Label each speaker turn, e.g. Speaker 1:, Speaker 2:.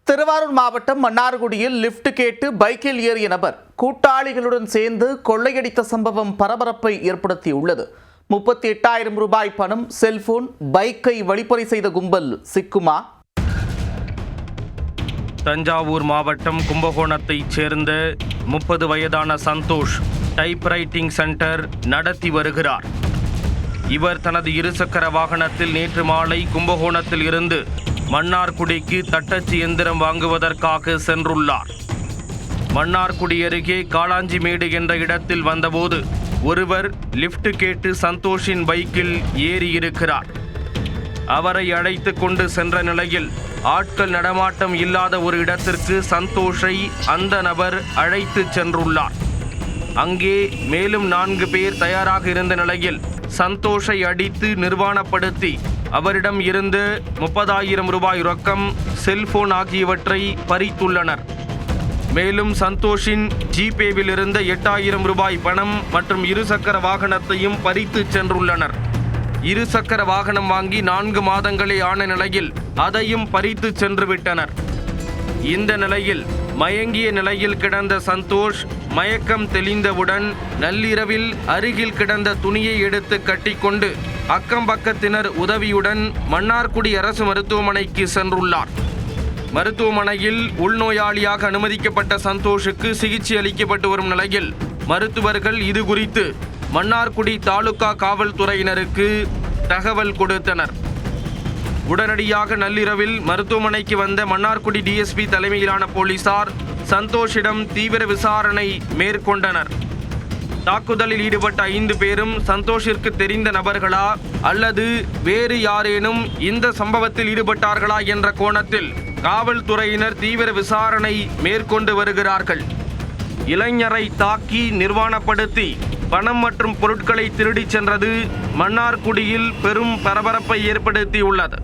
Speaker 1: திருவாரூர் மாவட்டம் மன்னார்குடியில் லிப்ட் கேட்டு பைக்கில் ஏறிய நபர் கூட்டாளிகளுடன் சேர்ந்து கொள்ளையடித்த சம்பவம் பரபரப்பை ஏற்படுத்தியுள்ளது. 38,000 ரூபாய் பணம், செல்போன், பைக்கை வழிப்பறி செய்த கும்பல் சிக்குமா?
Speaker 2: தஞ்சாவூர் மாவட்டம் கும்பகோணத்தைச் சேர்ந்த 30 வயதான சந்தோஷ் டைப்ரைட்டிங் சென்டர் நடத்தி வருகிறார். இவர் தனது இருசக்கர வாகனத்தில் நேற்று மாலை கும்பகோணத்தில் இருந்து மன்னார்குடிக்கு தட்டச்சு எந்திரம் வாங்குவதற்காக சென்றுள்ளார். மன்னார்குடி அருகே காளாஞ்சிமேடு என்ற இடத்தில் வந்தபோது ஒருவர் லிப்ட் கேட்டு சந்தோஷின் பைக்கில் ஏறியிருக்கிறார். அவரை அழைத்து கொண்டு சென்ற நிலையில் ஆட்கள் நடமாட்டம் இல்லாத ஒரு இடத்திற்கு சந்தோஷை அந்த நபர் அழைத்து சென்றுள்ளார். அங்கே மேலும் 4 பேர் தயாராக இருந்த நிலையில் சந்தோஷை அடித்து நிர்வாணப்படுத்தி அவரிடம் இருந்து 30,000 ரூபாய் ரொக்கம், செல்போன் ஆகியவற்றை பறித்துள்ளனர். மேலும் சந்தோஷின் ஜிபேவில் இருந்த 8,000 ரூபாய் பணம் மற்றும் இருசக்கர வாகனத்தையும் பறித்து சென்றுள்ளனர். இருசக்கர வாகனம் வாங்கி 4 மாதங்களே ஆன நிலையில் அதையும் பறித்து சென்று விட்டனர். இந்த நிலையில் மயங்கிய நிலையில் கிடந்த சந்தோஷ் மயக்கம் தெளிந்தவுடன் நள்ளிரவில் அருகில் கிடந்த துணியை எடுத்து கட்டிக்கொண்டு அக்கம் பக்கத்தினர் உதவியுடன் மன்னார்குடி அரசு மருத்துவமனைக்கு சென்றுள்ளார். மருத்துவமனையில் உள்நோயாளியாக அனுமதிக்கப்பட்ட சந்தோஷுக்கு சிகிச்சை அளிக்கப்பட்டு வரும் நிலையில் மருத்துவர்கள் இது குறித்து மன்னார்குடி தாலுகா காவல்துறையினருக்கு தகவல் கொடுத்தனர். உடனடியாக நள்ளிரவில் மருத்துவமனைக்கு வந்த மன்னார்குடி டிஎஸ்பி தலைமையிலான போலீசார் சந்தோஷிடம் தீவிர விசாரணை மேற்கொண்டனர். தாக்குதலில் ஈடுபட்ட 5 பேரும் சந்தோஷிற்கு தெரிந்த நபர்களா அல்லது வேறு யாரேனும் இந்த சம்பவத்தில் ஈடுபட்டார்களா என்ற கோணத்தில் காவல்துறையினர் தீவிர விசாரணை மேற்கொண்டு வருகிறார்கள். இளைஞரை தாக்கி நிர்வாணப்படுத்தி பணம் மற்றும் பொருட்களை திருடிச் சென்றது மன்னார்குடியில் பெரும் பரபரப்பை ஏற்படுத்தியுள்ளது.